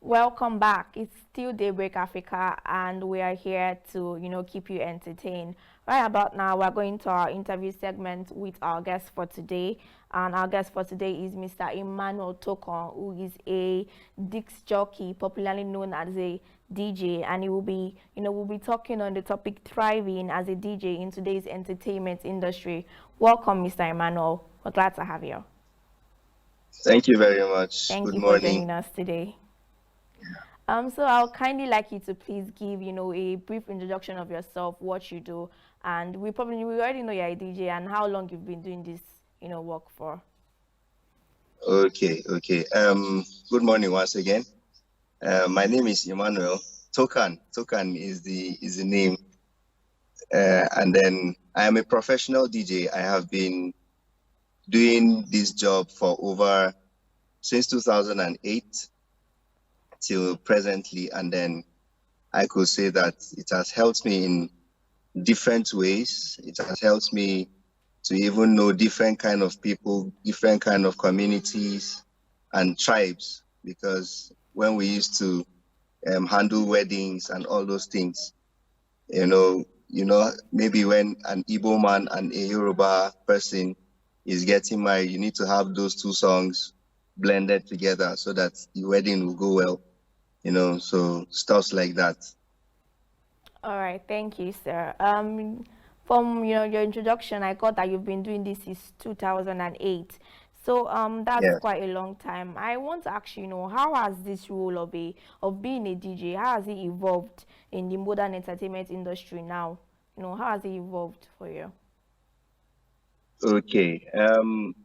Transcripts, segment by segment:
Welcome back. It's still Daybreak Africa, and we are here to, keep you entertained. Right about now, we're going to our interview segment with our guest for today. And our guest for today is Mr. Emmanuel Tokan, who is a disc jockey, popularly known as a DJ. And he will be, we'll be talking on the topic thriving as a DJ in today's entertainment industry. Welcome, Mr. Emmanuel. We're glad to have you. Thank you very much. Thank Good you for morning. joining us today. So I'll kindly like you to please give, a brief introduction of yourself, what you do, and we already know you're a DJ and how long you've been doing this, work for. Okay. Good morning once again. My name is Emmanuel. Tokan is the name. And then I am a professional DJ. I have been doing this job for since 2008 till presently, and then I could say that it has helped me in different ways. It has helped me to even know different kind of people, different kind of communities and tribes, because when we used to handle weddings and all those things, maybe when an Igbo man and a Yoruba person is getting married, you need to have those two songs blended together so that the wedding will go well. So stuff like that. All right, thank you, sir. From your introduction, I got that you've been doing this since 2008. So that's quite a long time. I want to ask you, how has this role of being a DJ, how has it evolved in the modern entertainment industry now? How has it evolved for you? Okay,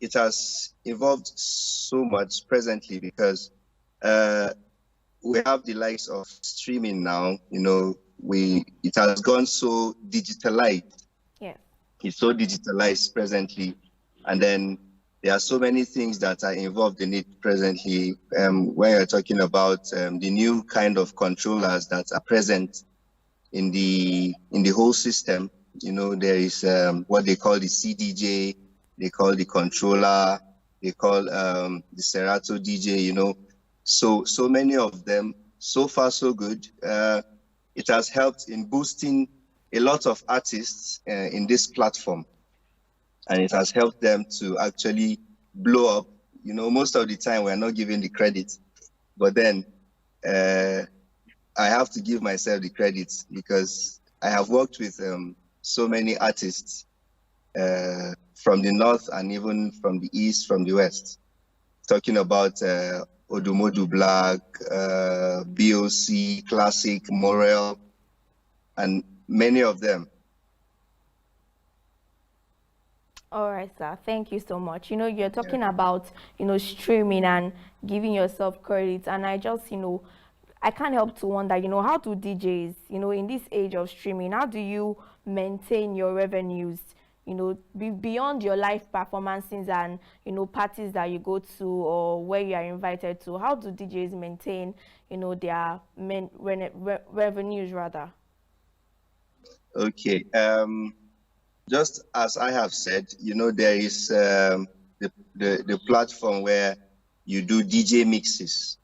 it has evolved so much presently because we have the likes of streaming now. It has gone so digitalized. Yeah. It's so digitalized presently, and then there are so many things that are involved in it presently. When you're talking about the new kind of controllers that are present in the whole system, there is what they call the CDJ, they call the controller, they call the Serato DJ. So many of them. So far, so good. It has helped in boosting a lot of artists in this platform, and it has helped them to actually blow up. Most of the time we're not given the credit, but then I have to give myself the credit because I have worked with so many artists from the north and even from the east, from the west. Talking about Odumodu Black, BOC, Classic, Morel, and many of them. All right, sir. Thank you so much. You're talking about, streaming and giving yourself credit. And I just, I can't help to wonder, how do DJs, in this age of streaming, how do you maintain your revenues, beyond your live performances and, parties that you go to or where you are invited to? How do DJs maintain, their revenues rather? Okay. Just as I have said, there is the platform where you do DJ mixes.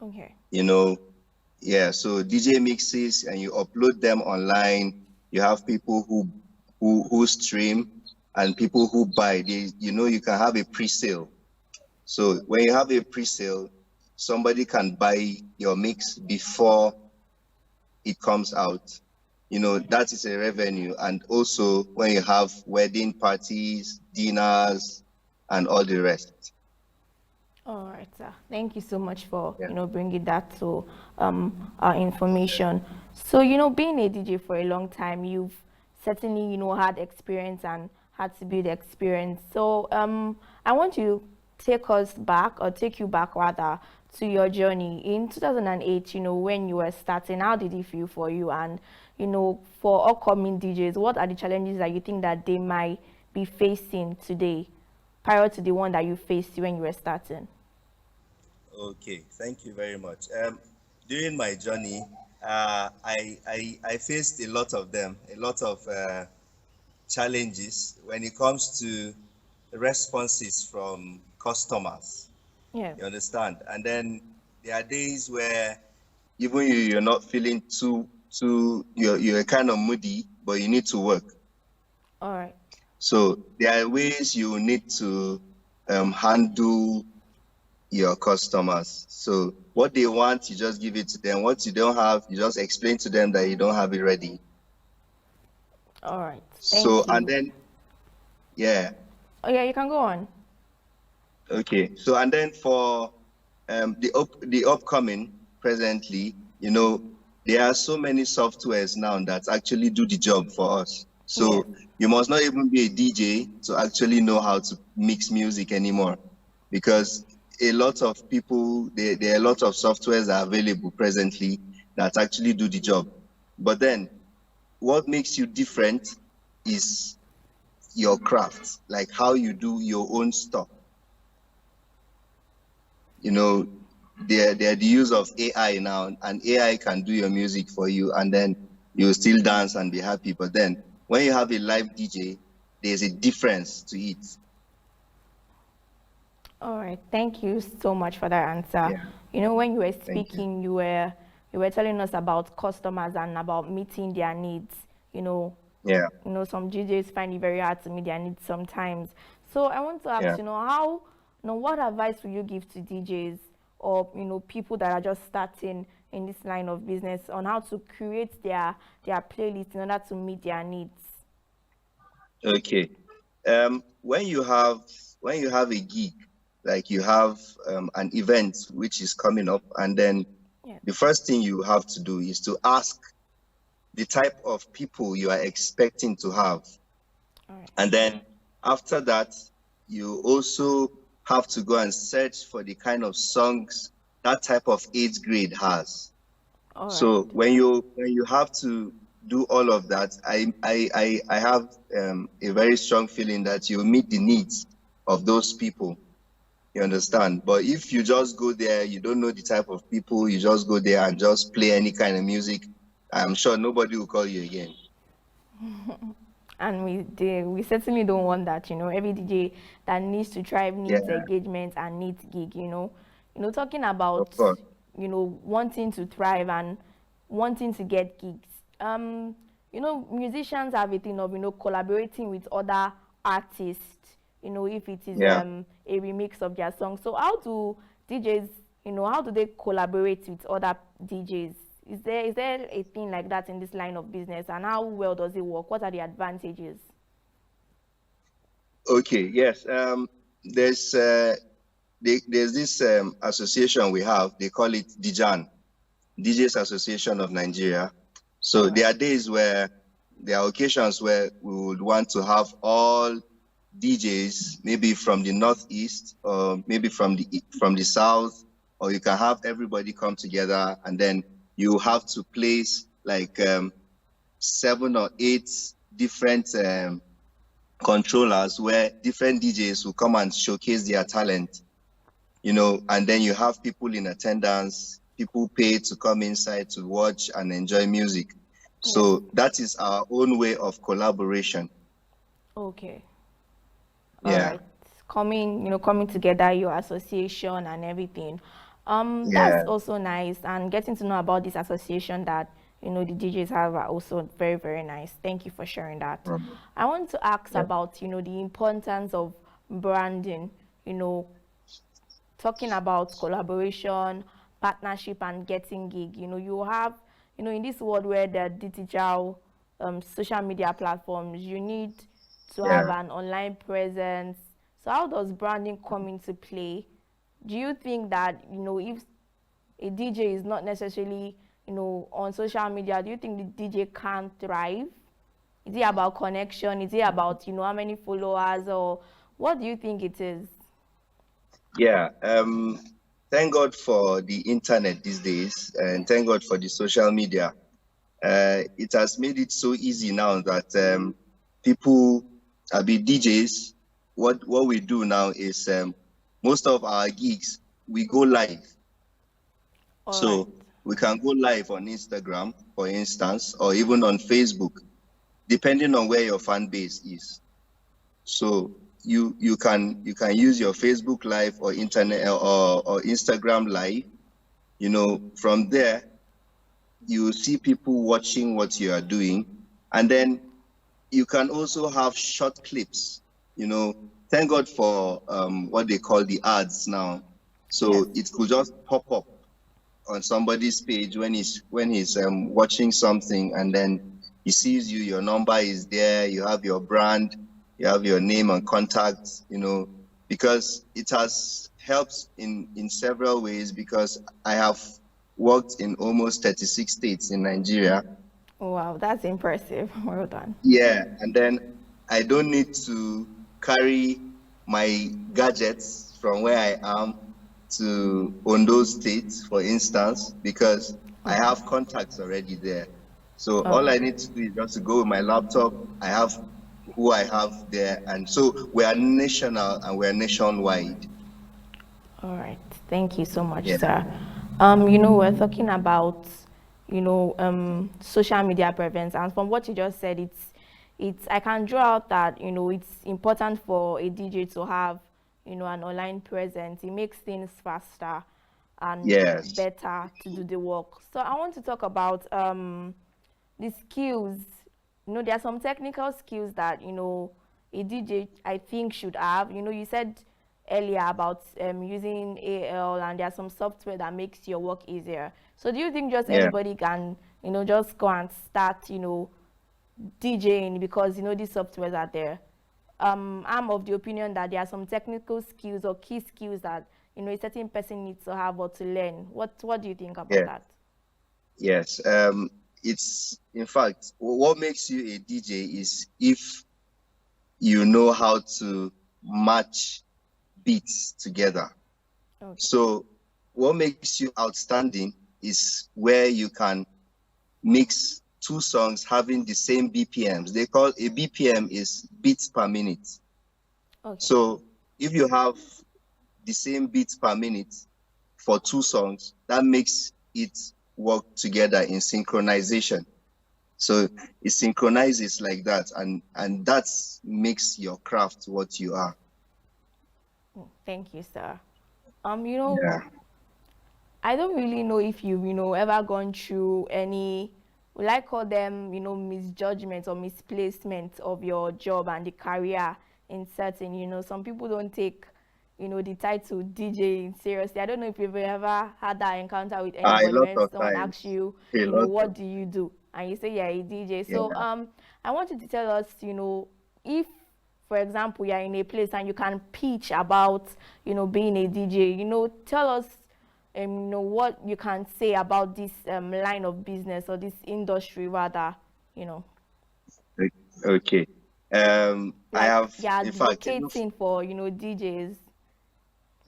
Okay. So DJ mixes and you upload them online. You have people who stream and people who buy. You can have a pre-sale. So when you have a pre-sale, somebody can buy your mix before it comes out. That is a revenue. And also when you have wedding parties, dinners, and all the rest. All right, sir. Thank you so much for, bringing that to our information. So, being a DJ for a long time, you've certainly, had experience and had to build experience. So I want you to take you back rather to your journey in 2008, when you were starting. How did it feel for you? And for upcoming DJs, what are the challenges that you think that they might be facing today prior to the one that you faced when you were starting? Okay, thank you very much. During my journey, I faced a lot of them, a lot of challenges when it comes to responses from customers. Yeah. You understand? And then there are days where even you're not feeling you're kind of moody, but you need to work. All right. So there are ways you need to handle your customers. So what they want, you just give it to them. What you don't have, you just explain to them that you don't have it ready. All right. Thank So, you. and then, yeah. Oh, yeah, you can go on. Okay. So, and then for the upcoming presently, there are so many softwares now that actually do the job for us. So you must not even be a DJ to actually know how to mix music anymore, because a lot of people, there are a lot of softwares that are available presently that actually do the job. But then what makes you different is your craft, like how you do your own stuff. They're the use of AI now, and AI can do your music for you, and then you'll still dance and be happy. But then when you have a live DJ, there's a difference to it. All right. Thank you so much for that answer. Yeah. When you were speaking, you were telling us about customers and about meeting their needs. Yeah. Some DJs find it very hard to meet their needs sometimes. So I want to ask, what advice would you give to DJs or people that are just starting in this line of business on how to create their playlist in order to meet their needs? Okay. When you have a gig, like you have an event which is coming up, and then the first thing you have to do is to ask the type of people you are expecting to have. All right. And then after that, you also have to go and search for the kind of songs that type of age grade has. All so right. when you have to do all of that, I have a very strong feeling that you meet the needs of those people. You understand? But if you just go there, you don't know the type of people, you just go there and just play any kind of music, I'm sure nobody will call you again. And we certainly don't want that, every DJ that needs to thrive needs engagement and needs gig, talking about, wanting to thrive and wanting to get gigs. Musicians have a thing of, collaborating with other artists, if it is a remix of their song. So how do DJs, how do they collaborate with other DJs? Is there a thing like that in this line of business, and how well does it work? What are the advantages? Okay, yes. There's this association we have. They call it DJAN, DJs Association of Nigeria. So there are days where there are occasions where we would want to have all DJs, maybe from the northeast, or maybe from the south, or you can have everybody come together, and then you have to place like 7 or 8 different controllers where different DJs will come and showcase their talent, and then you have people in attendance, people pay to come inside to watch and enjoy music. So that is our own way of collaboration. Okay. All right. Coming together, your association and everything. That's also nice, and getting to know about this association that the DJs have are also very, very nice. Thank you for sharing that. I want to ask about the importance of branding, talking about collaboration, partnership, and getting gig. You have in this world where there are digital social media platforms, you need to have an online presence. So how does branding come into play? Do you think that, if a DJ is not necessarily, on social media, do you think the DJ can't thrive? Is it about connection? Is it about, how many followers, or what do you think it is? Yeah, thank God for the internet these days, and thank God for the social media. It has made it so easy now that people, DJs, what we do now is most of our gigs, we go live. So we can go live on Instagram, for instance, or even on Facebook, depending on where your fan base is. So you can use your Facebook live or internet or Instagram live You know, from there, you see people watching what you are doing, and then you can also have short clips. You know, thank God for what they call the ads now. So Yes. it could just pop up on somebody's page when he's watching something, and then he sees you, your number is there, you have your brand, you have your name and contacts, you know, because it has helped in several ways, because I have worked in almost 36 states in Nigeria. Wow, that's impressive. Well done. Yeah, and then I don't need to carry my gadgets from where I am to Ondo State, for instance, because I have contacts already there. So All all I right. need to do is just to go with my laptop. I have who I have there, and so we are national and we are nationwide. All right. Thank you so much, Yeah, sir. We're talking about, social media presence, and from what you just said, I can draw out that, it's important for a DJ to have, an online presence. It makes things faster and yes, better to do the work. So I want to talk about the skills. There are some technical skills that, a DJ, I think, should have. You said earlier about using AL, and there's some software that makes your work easier. So do you think just yeah, anybody can, just go and start, DJing because, these softwares are there? I'm of the opinion that there are some technical skills or key skills that, a certain person needs to have or to learn. What do you think about yeah, that? yes. It's, in fact, what makes you a DJ is if you know how to match beats together. Okay. So what makes you outstanding is where you can mix two songs having the same BPMs. They call a BPM is beats per minute. Okay. So if you have the same beats per minute for two songs, that makes it work together in synchronization. So it synchronizes like that, and that makes your craft what you are. Thank you, sir. Yeah. I don't really know if you've, ever gone through any, will I call them, misjudgment or misplacement of your job and the career in certain, some people don't take, the title DJ seriously. I don't know if you've ever had that encounter with A anybody lot when of someone asks times. you, A lot what of, do you do? And you say, yeah, a DJ. yeah. So I want you to tell us, if, for example, you're in a place and you can pitch about, being a DJ, tell us, what you can say about this line of business or this industry rather, Okay. I like have, you're in fact, advocating for, DJs.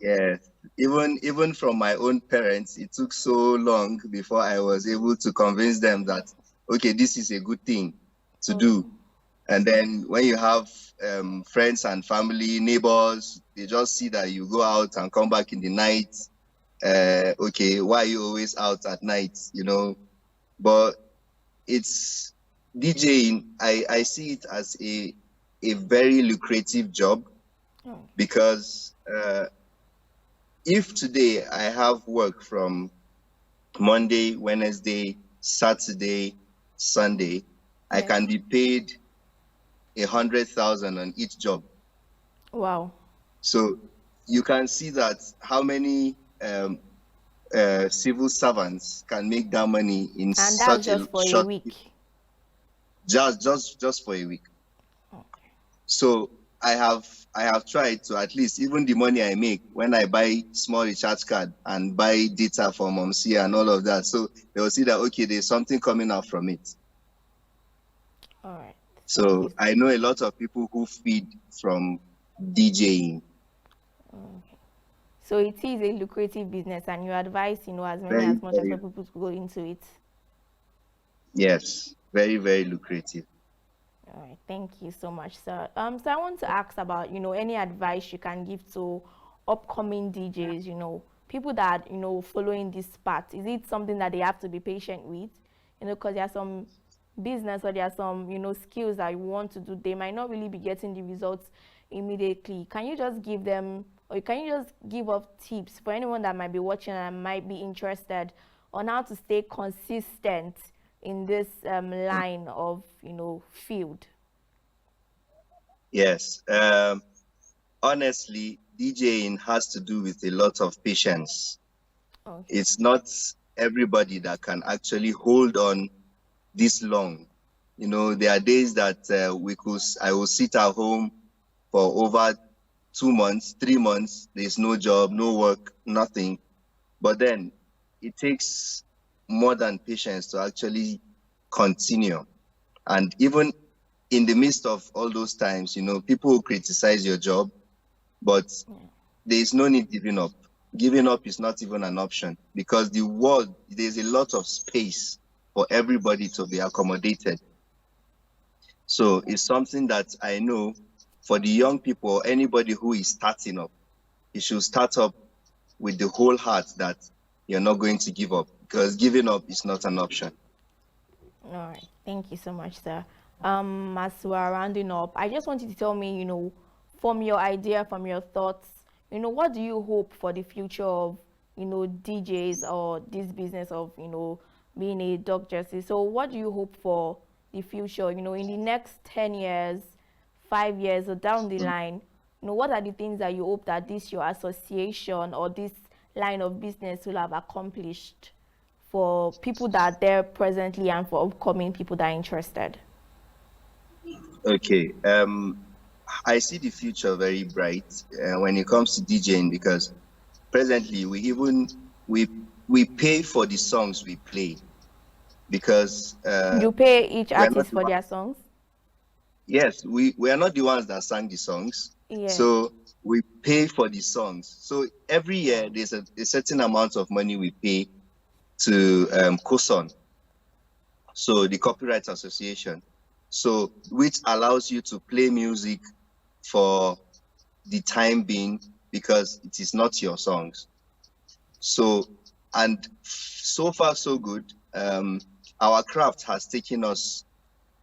yes, even from my own parents, it took so long before I was able to convince them that, okay, this is a good thing to do. And then when you have friends and family, neighbors, they just see that you go out and come back in the night. Okay, why are you always out at night? But it's DJing. I see it as a very lucrative job, because if today I have work from Monday, Wednesday, Saturday, Sunday, I can be paid 100,000 on each job. Wow. So you can see that how many civil servants can make that money in And that's such just a for a short, week. just for a week. Okay. So I have tried to, at least even the money I make when I buy small recharge card and buy data for Momsi and all of that, so they will see that, okay, there's something coming out from it. All right. So I know a lot of people who feed from DJing. Okay. So it is a lucrative business, and you advise, as much as people to go into it. Yes, very, very lucrative. All right, thank you so much, sir. So I want to ask about, any advice you can give to upcoming DJs, people that, following this path. Is it something that they have to be patient with? Because there are some business or there are some, skills that you want to do. They might not really be getting the results immediately. Can you just give them or can you just give us tips for anyone that might be watching and might be interested on how to stay consistent in this line of, field? Yes. Honestly, DJing has to do with a lot of patience. Okay. It's not everybody that can actually hold on this long. There are days that I will sit at home for over 2 months, 3 months. There's no job, no work, nothing. But then it takes more than patience to actually continue. And even in the midst of all those times, people will criticize your job, but there's no need giving up. Giving up is not even an option, because the world, there's a lot of space for everybody to be accommodated. So it's something that I know for the young people, anybody who is starting up, you should start up with the whole heart that you're not going to give up, because giving up is not an option. All right. Thank you so much, sir. As we're rounding up, I just want you to tell me, from your idea, from your thoughts, what do you hope for the future of, DJs or this business of, being a dog jersey? So what do you hope for the future, in the next 10 years, 5 years or down the line? What are the things that you hope that your association or this line of business will have accomplished for people that are there presently and for upcoming people that are interested? Okay. I see the future very bright when it comes to DJing, because presently we pay for the songs we play, because you pay each artist for their songs? Yes, we are not the ones that sang the songs. Yeah. So we pay for the songs. So every year there's a certain amount of money we pay to COSON, so the Copyright Association, so which allows you to play music for the time being, because it is not your songs. So, and so far so good. Our craft has taken us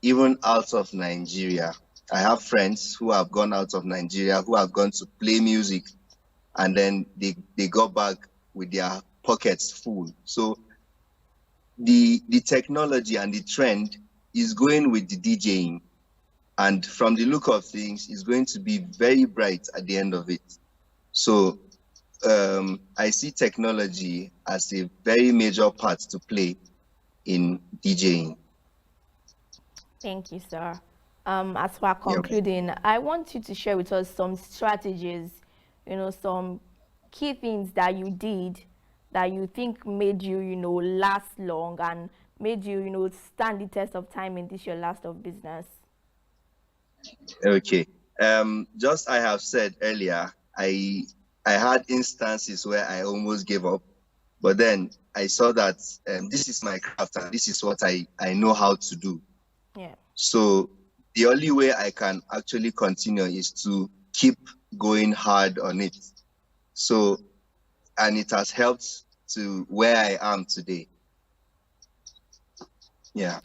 even out of Nigeria. I have friends who have gone out of Nigeria, who have gone to play music, and then they got back with their pockets full. So the technology and the trend is going with the DJing, and from the look of things, it's going to be very bright at the end of it. So I see technology as a very major part to play in DJing. Thank you, sir. As we're concluding, I want you to share with us some strategies, some key things that you did that you think made you, last long and made you, stand the test of time in this your last of business. Okay. Just I have said earlier, I had instances where I almost gave up, but then I saw that this is my craft and this is what I know how to do. Yeah. So the only way I can actually continue is to keep going hard on it. So, and it has helped to where I am today. Yeah.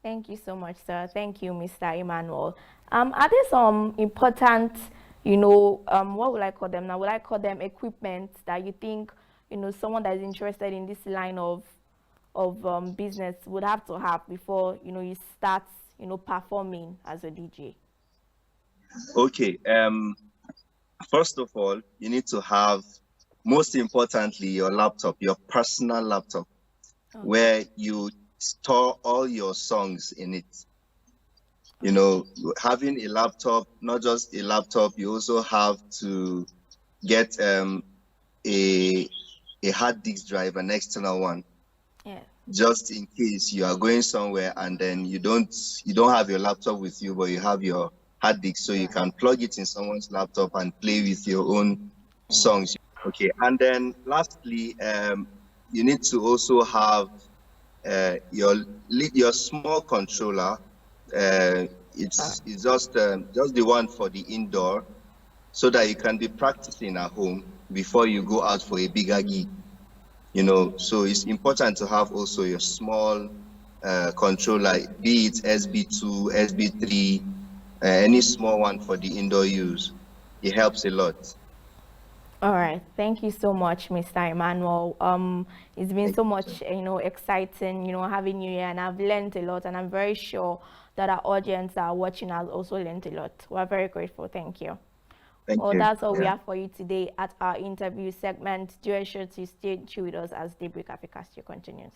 Thank you so much, sir. Thank you, Mr. Emmanuel. Are there some important, what would I call them now? Would I call them equipment that you think, someone that is interested in this line of business would have to have before, you start, performing as a DJ? Okay. First of all, you need to have, most importantly, your laptop, your personal laptop, okay, where you store all your songs in it. Having a laptop, not just a laptop, you also have to get a hard disk drive, an external one. Yeah. Just in case you are going somewhere and then you don't have your laptop with you, but you have your hard disk, so you can plug it in someone's laptop and play with your own songs. Okay. And then lastly, you need to also have your small controller. It's just the one for the indoor, so that you can be practicing at home before you go out for a bigger gig. So it's important to have also your small controller, be it SB2, SB3, any small one for the indoor use. It helps a lot. All right, thank you so much, Mr. Emmanuel. It's been so much, exciting, having you here, and I've learned a lot, and I'm very sure that our audience are watching has also learned a lot. We're very grateful. Thank you. Thank Well, you. that's all we have for you today at our interview segment. Do ensure to stay tuned with us as Daybreak Africa still continues.